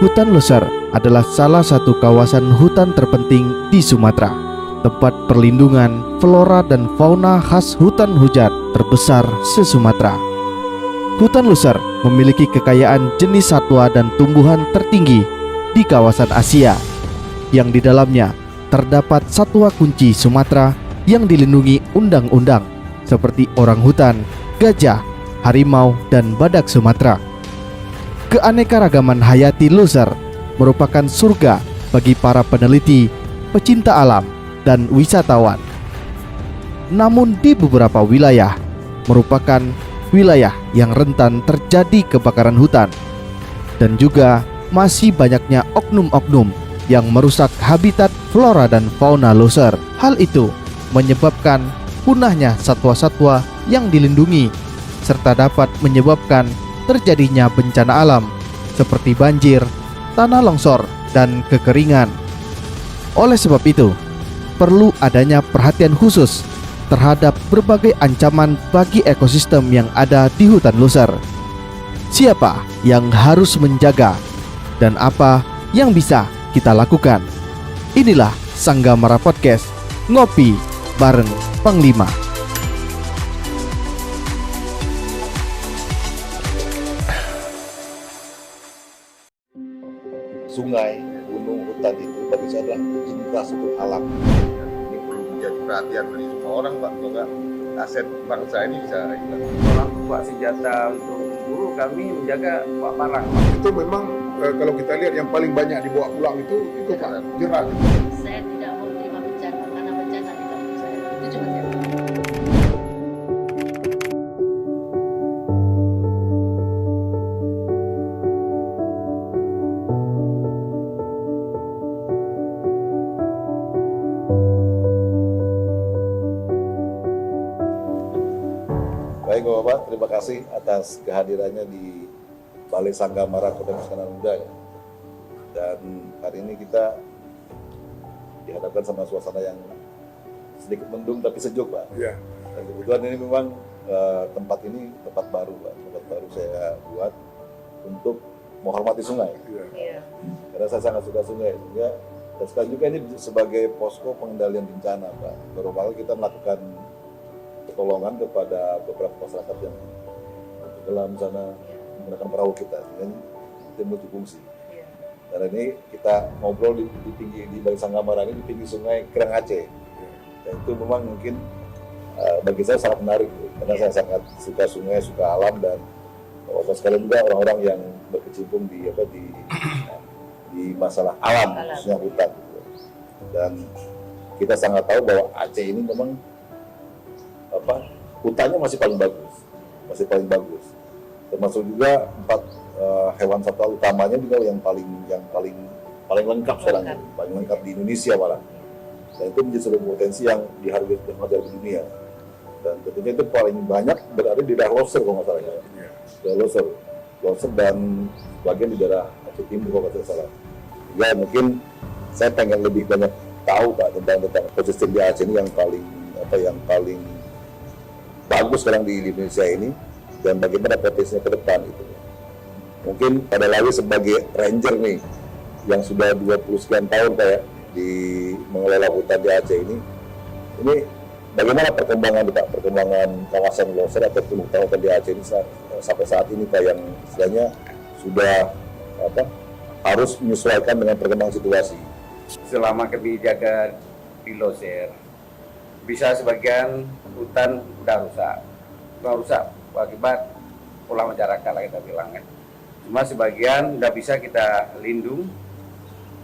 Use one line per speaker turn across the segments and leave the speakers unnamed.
Hutan Loser adalah salah satu kawasan hutan terpenting di Sumatera, tempat perlindungan flora dan fauna khas hutan hujan terbesar se-Sumatera. Hutan Loser memiliki kekayaan jenis satwa dan tumbuhan tertinggi di kawasan Asia, yang di dalamnya terdapat satwa kunci Sumatera yang dilindungi undang-undang seperti orangutan, gajah, harimau, dan badak Sumatera. Keanekaragaman hayati Loser merupakan surga bagi para peneliti, pecinta alam, dan wisatawan. Namun di beberapa wilayah merupakan wilayah yang rentan terjadi kebakaran hutan, dan juga masih banyaknya oknum-oknum yang merusak habitat flora dan fauna Loser. Hal itu menyebabkan punahnya satwa-satwa yang dilindungi, serta dapat menyebabkan terjadinya bencana alam seperti banjir, tanah longsor, dan kekeringan. Oleh sebab itu, perlu adanya perhatian khusus terhadap berbagai ancaman bagi ekosistem yang ada di hutan Loser. Siapa yang harus menjaga dan apa yang bisa kita lakukan? Inilah Sanggamara Podcast, ngopi bareng Panglima.
Sungai, gunung, hutan itu bagi saya adalah infrastruktur alam. Ini perlu menjadi perhatian dari semua orang, Pak. Kalau nggak, aset bangsa ini bisa hilang.
Orang bawa senjata untuk memburu, kami menjaga bawa barang.
Itu memang kalau kita lihat yang paling banyak dibawa pulang itu Pak, jerat.
Saya tidak mau terima bencana karena bencana di kampung saya. Itu cuma saya.
Baik Bapak, terima kasih atas kehadirannya di Balai Sanggamara Kota Nusa Muda ya. Dan hari ini kita dihadapkan sama suasana yang sedikit mendung tapi sejuk, Pak.
Ya.
Dan kebetulan ini memang tempat ini tempat baru, Pak. Tempat baru saya buat untuk menghormati sungai.
Iya.
Karena saya sangat suka sungai sehingga dan sekali juga ini sebagai posko pengendalian bencana, Pak. Beberapa kali kita melakukan pertolongan kepada beberapa masyarakat yang dalam sana menggunakan perahu kita, dengan itu multifungsi.
Iya.
Karena ini kita ngobrol di tinggi di Balai Sanggamara ini di pinggir sungai Kerang Aceh. Dan itu memang mungkin bagi saya sangat menarik, karena saya sangat suka sungai, suka alam, dan Bapak sekalian juga orang-orang yang berkecimpung di masalah alam, khususnya hutan. Dan kita sangat tahu bahwa Aceh ini memang hutannya masih paling bagus, termasuk juga 4 hewan satwa utamanya juga yang paling lengkap sekarang, paling lengkap di Indonesia malah. Dan itu menjadi sebuah potensi yang dihargai di dunia. Dan tentunya itu paling banyak berada di daerah Loser kalau nggak salah ya. Daerah Loser dan bagian di daerah Aceh Timur kalau nggak salah. Ya mungkin saya pengen lebih banyak tahu Pak tentang ekosistem di Aceh ini yang paling bagus sekarang di Indonesia ini, dan bagaimana potensinya ke depan itu. Mungkin pada Lawi sebagai ranger nih yang sudah 20 sekian tahun Pak ya di mengelola hutan di Aceh ini bagaimana perkembangan kawasan Loser ataupun hutan di Aceh ini sampai saat ini Pak, yang istilahnya sudah harus menyesuaikan dengan perkembangan situasi.
Selama kami jaga di Loser, bisa sebagian hutan udah rusak akibat pola masyarakat lah kita bilang kan. Cuma sebagian udah bisa kita lindung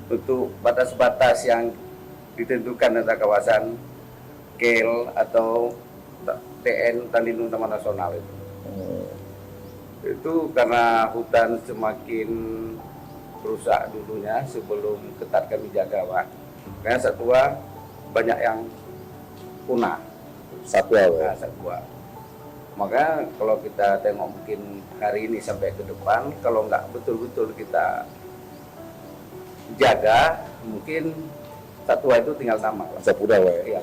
untuk batas-batas yang ditentukan tentang kawasan KEL atau TN, Hutan Lindung Taman Nasional itu. Itu karena hutan semakin rusak dulunya sebelum ketat kami jaga, Pak. Karena satwa banyak yang punah. Satwa. Maka kalau kita tengok mungkin hari ini sampai ke depan, kalau nggak betul-betul kita jaga, mungkin satwa itu tinggal sama.
Sapura,
Iya.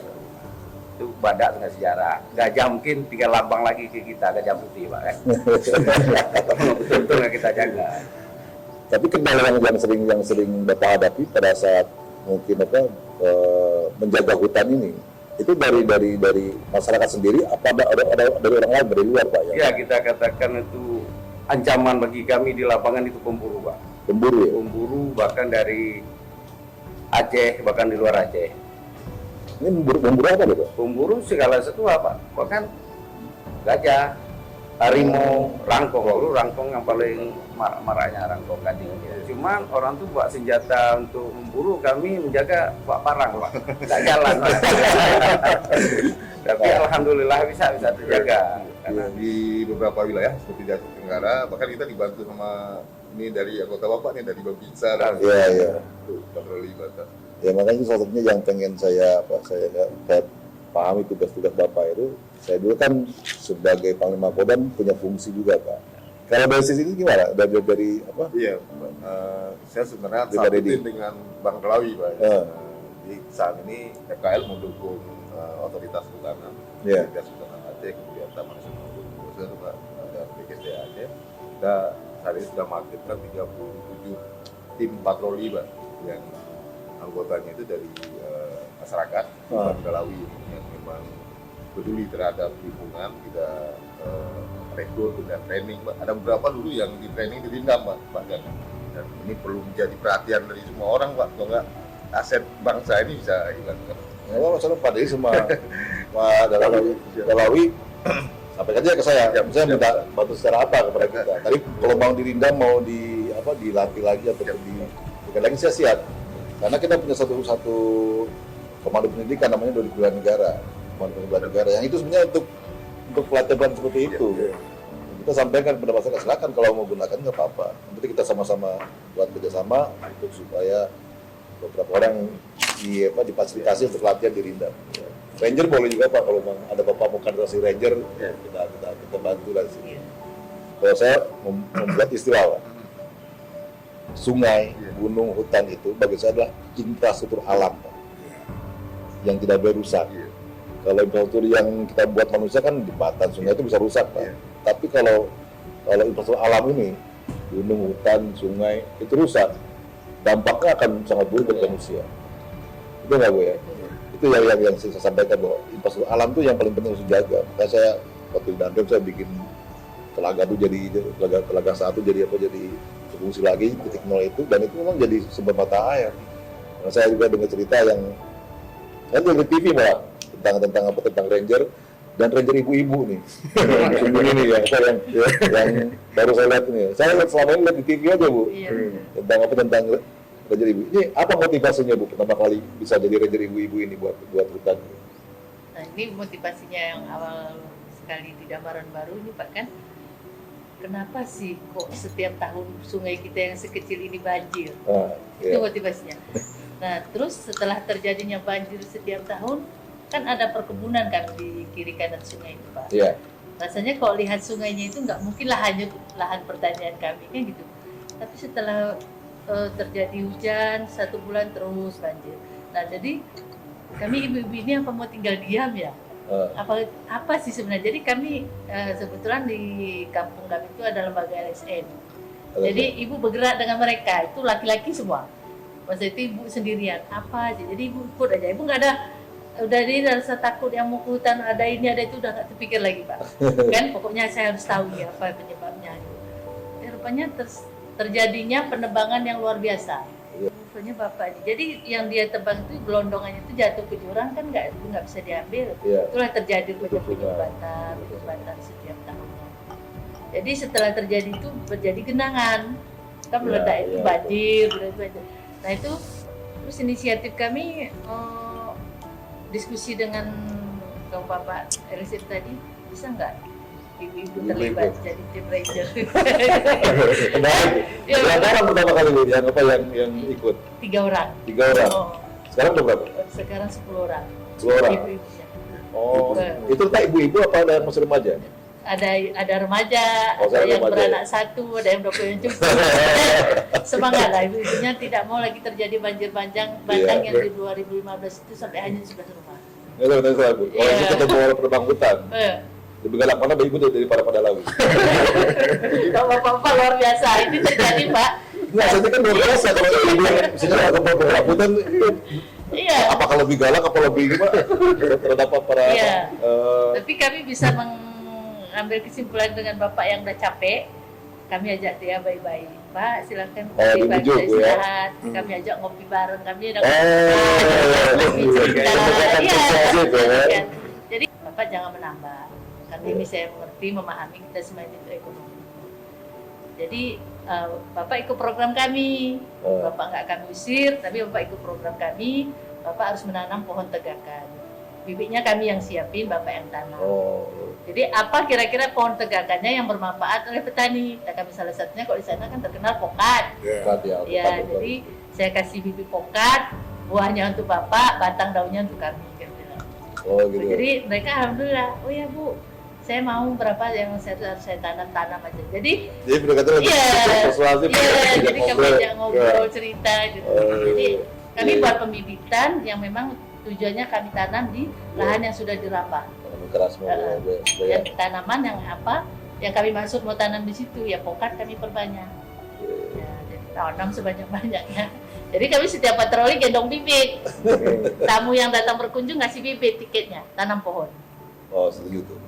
Itu badak dengan sejarah. Gajah mungkin tinggal lambang lagi ke kita, gajah putih, Pak. Betul-betul nggak kita jaga.
Tapi kendala yang sering Bapak hadapi pada saat mungkin menjaga hutan ini, itu dari masyarakat sendiri, apa ada dari orang lain dari luar, Pak?
Ya, kita katakan itu ancaman bagi kami di lapangan itu pemburu, Pak.
Pemburu ya?
Pemburu bahkan dari Aceh, bahkan di luar Aceh.
Ini memburu apa Pak?
Pemburu segala sesuatu, Pak. Bahkan gajah, harimau, rangkong. Dulu rangkong yang paling marahnya rangkong gading. Cuman orang tuh buat senjata untuk memburu, kami menjaga buat parang, Pak. Nggak jalan, Pak. Tapi alhamdulillah bisa terjaga.
Karena di beberapa wilayah seperti di Aceh Tenggara, bahkan kita dibantu sama ini dari anggota Bapak nih, dari Babinsa.
Iya.
Patroli batas.
Ya makanya salah satunya yang pengen saya pahami tugas-tugas Bapak itu, saya dulu kan sebagai Panglima Kodam punya fungsi juga, Pak. Kalau dari sisi ini gimana? Dari apa?
Iya, saya sebenarnya
Dengan
satu
Dedi.
tim dengan Bang Kelawi, Pak. Di saat ini FKL mendukung otoritas kehutanan,
Iya.
otoritas kehutanan Aceh, kemudian Taman Nasional Gunung Leuser, Pak, ada BKSDA Aceh. Kita saat ini sudah mengaktifkan 37 tim patroli, Pak, yang anggotanya itu dari masyarakat, Bang Kelawi yang memang peduli terhadap lingkungan, kita rekrut dan training, Pak. Ada beberapa dulu yang di training di Lindam, Pak, bahkan. Dan ini perlu menjadi perhatian dari semua orang, Pak. Kalau nggak aset bangsa ini bisa hilang, Pak.
Ya, masalah Pak Dedi sama Pak Dalawi sampaikan aja ke saya. Saya minta bantu secara apa kepada kita. Tadi kalau mau dirindam, mau dilatih lagi atau bukan lagi, saya siap. Karena kita punya satu komando pendidikan namanya dari bela negara, komando bela negara. Yang itu sebenarnya untuk pelatihan seperti itu. Kita sampaikan kepada masyarakat, silakan kalau mau gunakan nggak apa-apa. Nanti kita sama-sama buat kerjasama untuk supaya beberapa orang difasilitasi untuk latihan di Rindam. Ranger boleh juga Pak, kalau memang ada Bapak mau kandidasi Ranger, kita bantu lah sih. Kalau saya membuat istilah Pak, sungai, gunung, hutan itu bagi saya adalah infrastruktur alam Pak, yang tidak boleh rusak. Kalau infrastruktur yang kita buat manusia kan jembatan, sungai itu bisa rusak Pak. Tapi kalau infrastruktur alam ini, gunung, hutan, sungai itu rusak, dampaknya akan sangat buruk bagi manusia. Itu nggak Bu ya? Itu yang saya sampaikan bahwa infrastruktur alam itu yang paling penting harus dijaga. Makanya saya waktu di Dandem saya bikin telaga itu jadi telaga satu jadi berfungsi lagi titik nol itu, dan itu memang jadi sumber mata air. Nah, saya juga dengar cerita yang saya dari TV malah tentang ranger dan ranger ibu-ibu nih. Sungguh ini yang baru saya lihat ini. Saya selama ini lihat di TV aja Bu.
Iya.
Tentang ranger ibu. Ini apa motivasinya Bu pertama kali bisa jadi ranger ibu-ibu ini buat hutan?
Nah, ini motivasinya yang awal sekali di Dambaran Baru ini Pak kan. Kenapa sih kok setiap tahun sungai kita yang sekecil ini banjir? Itu motivasinya. Nah, terus setelah terjadinya banjir setiap tahun, kan ada perkebunan kan di kiri kanan sungai itu Pak.
Iya.
Rasanya kalau lihat sungainya itu nggak mungkin lahannya lahan pertanian kami kan gitu. Tapi setelah terjadi hujan 1 bulan terus banjir. Nah, jadi kami ibu-ibu ini apa mau tinggal diam ya? Apa sih sebenarnya? Jadi kami kebetulan di kampung kami itu ada lembaga LSM. Jadi ibu bergerak dengan mereka, itu laki-laki semua. Masa itu ibu sendirian, apa aja. Jadi ibu ikut aja, ibu nggak ada, udah ini rasa takut yang mau ke hutan, ada ini ada itu, udah nggak terpikir lagi Pak. Kan pokoknya saya harus tahu ya apa penyebabnya. Rupanya terjadinya penebangan yang luar biasa. Rupanya Bapak ini. Jadi yang dia tebang itu gelondongannya itu jatuh ke jurang kan nggak bisa diambil. Itulah terjadi penyumbatan setiap tahunnya. Jadi setelah terjadi itu terjadi genangan, kan meledak itu banjir. Nah itu terus inisiatif kami diskusi dengan kaum Bapak LSM tadi, bisa nggak ibu-ibu terlibat jadi tim ranger?
Berapa orang pertama kali Bu yang ikut?
3 orang.
3 orang. Sekarang udah berapa?
Sekarang 10 orang.
10 orang.
Ibu-ibunya.
Itu tak ibu-ibu apa ada yang masih remaja?
Ada remaja,
Oh,
ada yang
remaja.
beranak 1, ada yang 20 yang cukup. Semangat lah ibu-ibunya, tidak mau lagi terjadi banjir bandang yang di 2015 itu sampai hanya 11 rumah.
Nggak tahu saya Bu. Kalau itu ketemu orang penerbang hutan, lebih galak mana ibu daripada pada laut.
Kalau bapak-bapak luar biasa, ini terjadi Pak.
Nggak, saya kan luar biasa kalau ibu misalnya ada beberapa hutan
Iya.
apakah lebih galak apa lebih gimana terhadap para
Iya. Tapi kami bisa mengambil kesimpulan dengan Bapak yang udah capek. Kami ajak dia baik-baik. Pak, silakan
dibujuk,
bisa
ya.
istirahat. Kami ajak ngopi bareng. Kami ada
Oh,
Iya. Jadi Bapak jangan menambah. Karena ini saya mengerti, memahami kita semua itu ekonomi. Jadi Bapak ikut program kami. Bapak nggak kami usir, tapi Bapak ikut program kami. Bapak harus menanam pohon tegakan. Bibitnya kami yang siapin, Bapak yang tanam. Jadi apa kira-kira pohon tegakannya yang bermanfaat oleh petani? Nah, kami salah satunya kalau di sana kan terkenal pokat. Ya, jadi saya kasih bibit pokat, buahnya untuk Bapak, batang daunnya untuk kami.
gitu.
Jadi mereka alhamdulillah, oh ya Bu, saya mau berapa yang saya tanam aja. Jadi
pendekatan lebih persuasif.
jadi kami ajak ngobrol cerita gitu. Jadi kami buat pembibitan yang memang tujuannya kami tanam di lahan yang sudah dirambah.
Keras
Yang tanaman yang apa? Yang kami maksud mau tanam di situ ya pokat kami perbanyak. Ya, jadi tanam sebanyak-banyaknya. Jadi kami setiap patroli gendong bibit. Tamu yang datang berkunjung ngasih bibit tiketnya, tanam pohon.
Oh, setuju tuh.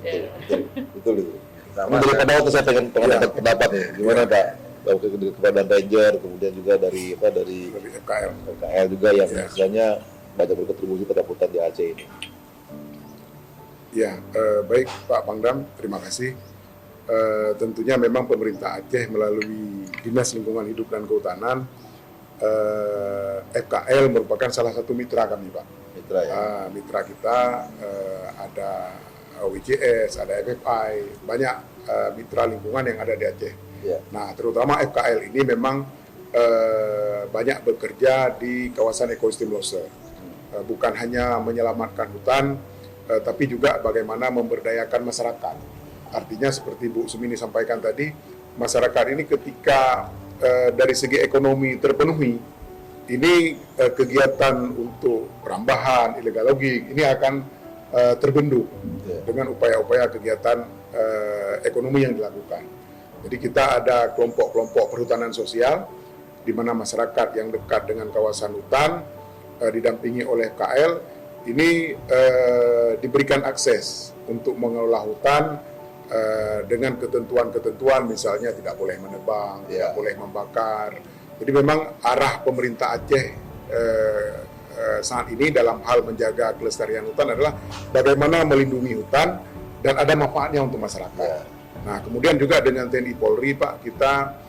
Betul itu. Ini daripada waktu saya pengen ada pendapat nih. Gimana Kak? Kepada Ranger, kemudian juga dari FKL juga yang misalnya banyak berkontribusi terhadap hutan di Aceh ini.
Ya, baik Pak Pangdam, terima kasih. Tentunya memang pemerintah Aceh melalui Dinas Lingkungan Hidup dan Kehutanan, FKL merupakan salah satu mitra kami, Pak.
Mitra ya.
Mitra kita ada WJS, ada FFI, banyak mitra lingkungan yang ada di Aceh.
Ya.
Nah, terutama FKL ini memang banyak bekerja di kawasan ekosistem Loser. Bukan hanya menyelamatkan hutan, tapi juga bagaimana memberdayakan masyarakat. Artinya seperti Bu Sumini sampaikan tadi, masyarakat ini ketika dari segi ekonomi terpenuhi, ini kegiatan untuk perambahan, illegal logging, ini akan terbendung dengan upaya-upaya kegiatan ekonomi yang dilakukan. Jadi kita ada kelompok-kelompok perhutanan sosial, di mana masyarakat yang dekat dengan kawasan hutan, didampingi oleh KL, ini diberikan akses untuk mengelola hutan dengan ketentuan-ketentuan, misalnya tidak boleh menebang, tidak boleh membakar. Jadi memang arah pemerintah Aceh saat ini dalam hal menjaga kelestarian hutan adalah bagaimana melindungi hutan dan ada manfaatnya untuk masyarakat. Nah, kemudian juga dengan TNI Polri, Pak, kita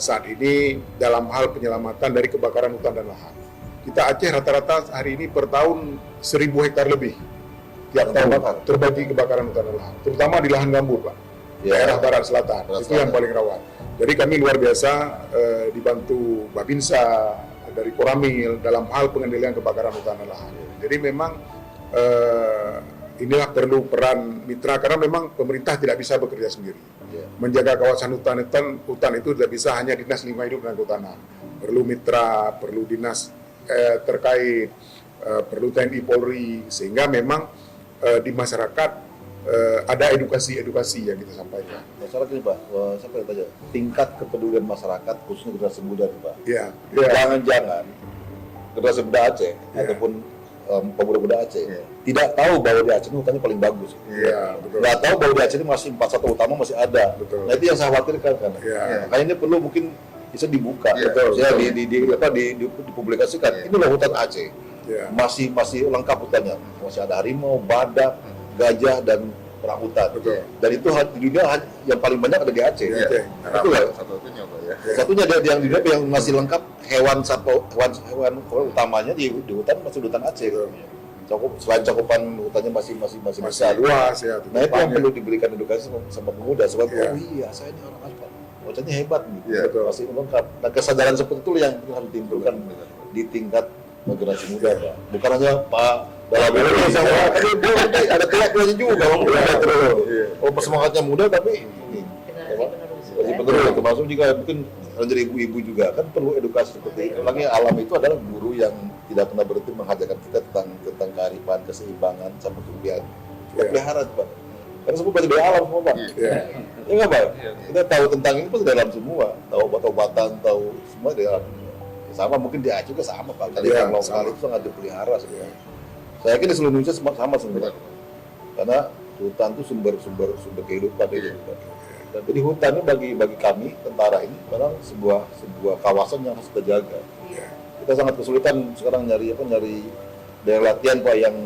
saat ini dalam hal penyelamatan dari kebakaran hutan dan lahan. Kita Aceh rata-rata hari ini per tahun 1.000 hektar lebih tiap tahun terbagi kebakaran hutan dan lahan, terutama di lahan gambut, Pak, daerah barat selatan. Itu yang paling rawan. Jadi kami luar biasa dibantu Babinsa dari Koramil dalam hal pengendalian kebakaran hutan dan lahan. Jadi memang inilah perlu peran mitra, karena memang pemerintah tidak bisa bekerja sendiri. Menjaga kawasan hutan itu tidak bisa hanya Dinas Lingkungan Hidup dan Kehutanan. Perlu mitra, perlu dinas terkait, perlu TNI Polri, sehingga memang di masyarakat ada edukasi yang kita sampaikan.
Masalah gini Pak, saya pengen tanya, tingkat kepedulian masyarakat khususnya generasi muda nih Pak. Jangan-jangan generasi muda Aceh ataupun pemuda-pemuda Aceh tidak tahu bahwa di Aceh ini hutannya paling bagus.
Betul.
Nggak tahu bahwa di Aceh ini masih 41 utama masih ada.
Betul.
Nah itu yang saya khawatirkan kan. Makanya ini perlu mungkin bisa dibuka, dipublikasikan. Inilah hutan Aceh. Masih lengkap hutannya, masih ada harimau, badak, gajah dan orangutan. Dan itu di dunia yang paling banyak ada di Aceh. Itu ya. Satunya dia yang di dunia yang masih lengkap hewan utamanya di hutan masih hutan Aceh. Selain cakupan hutannya masih besar.
Luas ya.
Nah itu yang perlu diberikan edukasi sama pemuda sebab oh iya saya ini orang Aceh. Hutannya hebat gitu. Masih lengkap. Nah kesadaran seperti itu yang harus ditimbulkan di tingkat generasi muda, Pak. Bukan hanya Pak dalam ini sama ada teriak-teriaknya juga, semangatnya muda tapi ini penerus, termasuk juga mungkin dari ibu-ibu juga kan perlu edukasi seperti itu. Lagi alam itu adalah guru yang tidak pernah berhenti mengajarkan kita tentang kearifan, keseimbangan, sama kemudian kita pelihara, Pak. Karena semua berada di alam semua Pak.
Ya.
Ya nggak Pak? Kita tahu tentang ini pasti dalam semua, tahu obat-obatan, tahu semua di dalam. Ya, sama mungkin di Aceh juga sama Pak. Tadi
Iya,
yang lokal
sama.
itu sangat dipelihara sebenarnya. Saya yakin di seluruh Indonesia sama sebenarnya. Karena hutan itu sumber kehidupan itu. Dan jadi hutan ini bagi kami tentara ini memang sebuah kawasan yang harus kita jaga.
Ya.
Kita sangat kesulitan sekarang nyari daerah latihan Pak yang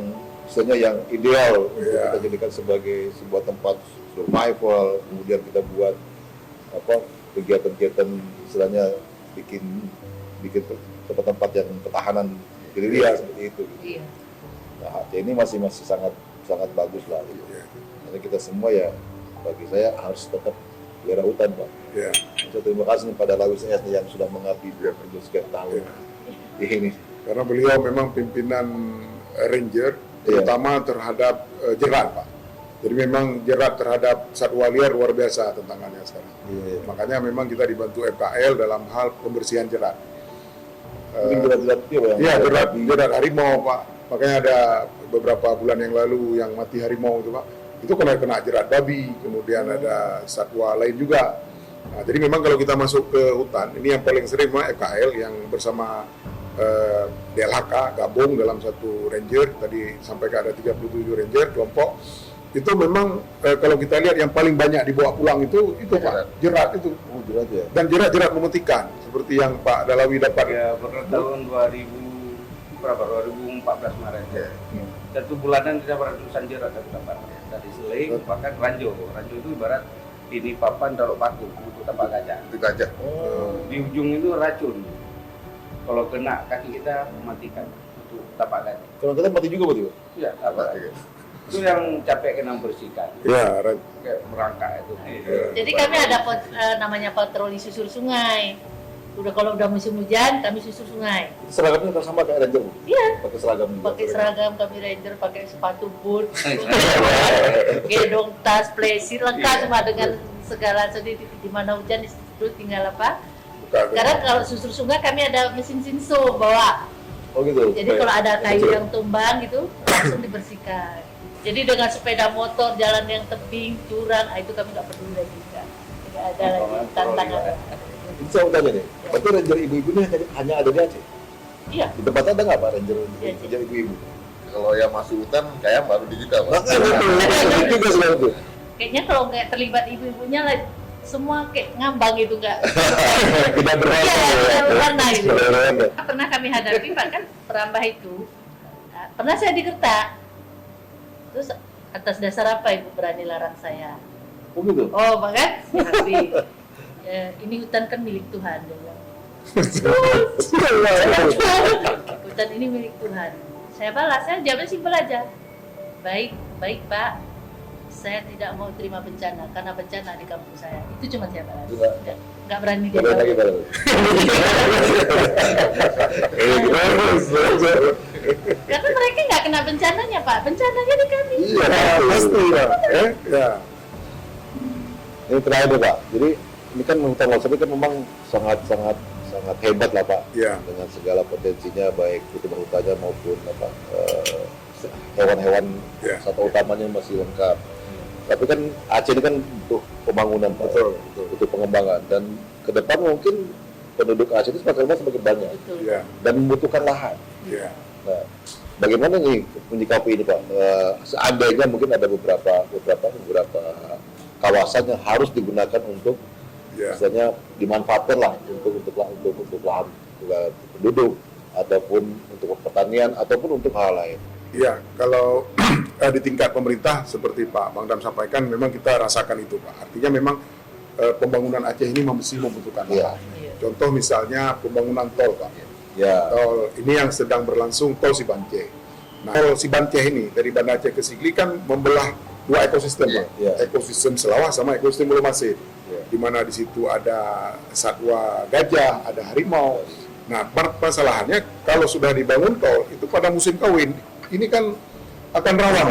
misalnya yang ideal untuk
Ya.
kita jadikan sebagai sebuah tempat survival, kemudian kita buat kegiatan-kegiatan istilahnya bikin tempat-tempat yang pertahanan gerilya seperti itu.
Iya.
Nah, Aceh ini masih sangat bagus lah. Gitu.
Ya.
Jadi kita semua ya bagi saya harus tetap pelihara hutan Pak.
Ya.
Saya terima kasih nih pada Lawis S yang sudah mengabdi 20 sekian tahun ini.
Karena beliau memang pimpinan Ranger,
Iya.
terutama terhadap jerat, Pak. Jadi memang jerat terhadap satwa liar luar biasa tantangannya sekarang.
Iya.
Makanya memang kita dibantu FKL dalam hal pembersihan jerat.
Mungkin jerat-jerat itu ya,
Iya, jerat harimau, Pak. Makanya ada beberapa bulan yang lalu yang mati harimau itu, Pak. Itu kena jerat babi, kemudian ada satwa lain juga. Nah, jadi memang kalau kita masuk ke hutan, ini yang paling sering Pak, FKL yang bersama DLHK gabung dalam satu ranger, tadi sampaikan ada 37 ranger kelompok. Itu memang kalau kita lihat yang paling banyak dibawa pulang itu Pak, jerat itu.
Oh, jerat ya.
Dan jerat memutikan seperti yang Pak Dalawi dapat.
Ya, pada tahun 2014 kemarin. Satu bulanan kita ratusan jerat dapat dari seling, bahkan ranjau. Ranjau itu ibarat ini papan taruh paku untuk tapak gajah.
Itu gajah.
Di ujung itu racun. Kalau kena kaki kita mematikan untuk tapak gajah.
Kalau kita mati juga berarti Pak?
Iya, apa? Itu yang capek kena bersihkan.
Ya,
Kayak merangkak itu.
Jadi kami ada namanya patroli susur sungai. Kalau udah musim hujan, kami susur sungai.
Seragamnya kan sama kayak ranger.
Iya.
Pakai seragam. juga.
Pakai seragam kami ranger, pakai sepatu boot, gedong, tas, plesir, lengkap semua dengan segala sedikit. Di mana hujan di situ tinggal apa? Karena kalau susur sungai kami ada mesin sinso bawa.
Oh gitu.
Jadi kalau ada kayu yang tumbang gitu langsung dibersihkan. Jadi dengan sepeda motor jalan yang tebing, curang, itu kami nggak peduli lagi kan. Tidak ada lagi tantangan.
Ini saya mau tanya nih, berarti ranger ibu-ibu ini hanya ada di Aceh?
Iya.
Di tempat ada nggak Pak ranger
Iya.
ibu-ibu?
Kalau yang masuk hutan kayak baru di kita, Pak.
Makanya itu juga sebenarnya itu.
Kayaknya kalau nggak terlibat ibu-ibunya lah semua kayak ngambang itu nggak.
Tidak berwarna.
Iya, berwarna itu.
Tidak berwarna.
Pernah kami hadapi Pak kan perambah itu. Nah, pernah saya digertak. Terus atas dasar apa ibu berani larang saya?
Oh gitu.
Oh, Pak kan? Tapi ini hutan kan milik Tuhan, dia bilang. Hutan ini milik Tuhan. Saya balas, saya jawabnya simpel aja. Baik, baik Pak. Saya tidak mau terima bencana karena bencana di kampung saya. Itu cuma saya balas. Nggak berani dia
Tidak lagi
jawab.
Pak.
Karena mereka nggak kena bencananya Pak. Bencananya di kami.
Iya, pasti Pak. Ya.
Ini terakhir nih, Pak. Jadi ini kan hutan leuser ini kan memang sangat hebat lah Pak.
Iya.
Dengan segala potensinya baik itu hutannya maupun hewan-hewan
Iya.
satwa utamanya masih lengkap. Tapi kan Aceh ini kan untuk pembangunan Pak.
Betul.
Untuk pengembangan dan ke depan mungkin penduduk Aceh itu semakin banyak
Betul.
Iya.
dan membutuhkan lahan.
Iya.
Nah, bagaimana nih menyikapi ini Pak? Seandainya mungkin ada beberapa kawasan yang harus digunakan untuk
Iya.
misalnya dimanfaatkan lah untuk lahan penduduk ataupun untuk pertanian ataupun untuk hal lain.
Iya, kalau di tingkat pemerintah seperti Pak Bang Dam sampaikan, memang kita rasakan itu Pak. Artinya memang pembangunan Aceh ini masih membutuhkan
Iya.
lahan.
Iya.
Contoh misalnya pembangunan tol Pak.
Ya,
Tol ini yang sedang berlangsung, tol Sibanceh. Nah, tol Sibanceh ini dari Banda Aceh ke Sigli kan membelah dua ekosistem
Iya,
Pak.
iya.
Ekosistem Selawah sama ekosistem Ulu Masih.
Iya.
Di mana di situ ada satwa gajah, ada harimau. Nah, masalahannya kalau sudah dibangun tol itu pada musim kawin ini kan akan rawan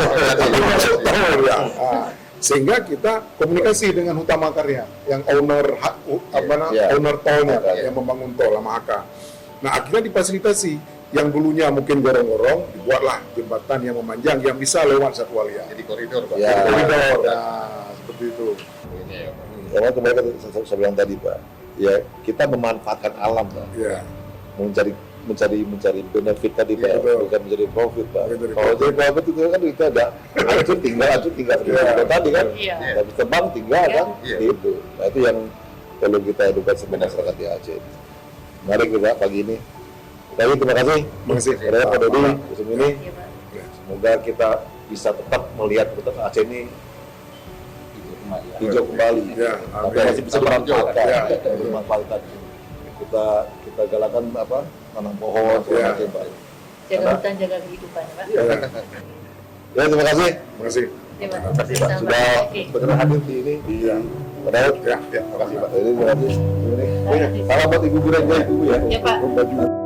masuk tol ya. Nah, sehingga kita komunikasi dengan Hutama Karya yang owner
Iya.
owner tolnya
Iya.
yang membangun tol sama HK. Nah, akhirnya difasilitasi yang dulunya mungkin gorong-gorong, dibuatlah jembatan yang memanjang yang bisa lewat satwa liar.
Jadi koridor Pak.
Ya.
Koridor, nah, seperti itu.
Ini ya Pak.
Karena kembali ke saya bilang tadi Pak, ya kita memanfaatkan alam Pak,
Ya,
mencari benefit tadi Pak,
Iya, betul.
bukan mencari profit Pak.
Mencari
Kalau mencari profit itu kan kita ada hancur tinggal seperti
Iya.
tadi kan,
Iya.
habis terbang tinggal
Iya.
kan,
Iya.
gitu. Nah itu yang perlu kita edukasi masyarakat di Aceh. Mari kita pagi ini. Tapi terima kasih.
Terima kasih.
Kepada Pak Dodi musim ini.
Iya, Pak.
Semoga kita bisa tetap melihat Aceh ini hijau kembali.
Ya,
Tapi
amin.
masih bisa dimanfaatkan.
Ya.
Dimanfaatkan. Kita galakan apa? Tanam pohon, segala
Ya.
macam, Pak.
Jaga hutan, jaga kehidupan, Pak.
Ya,
Ya terima kasih.
terima kasih.
Iya, Pak.
Terima kasih Pak
Sama.
sudah
Oke.
berkenan hadir di ini di Padaut.
Ya, ya.
Terima kasih Pak. Jadi terima kasih. Ini, salam buat Ibu Guru ya Ibu ya.
Ya, Pak.
Baju.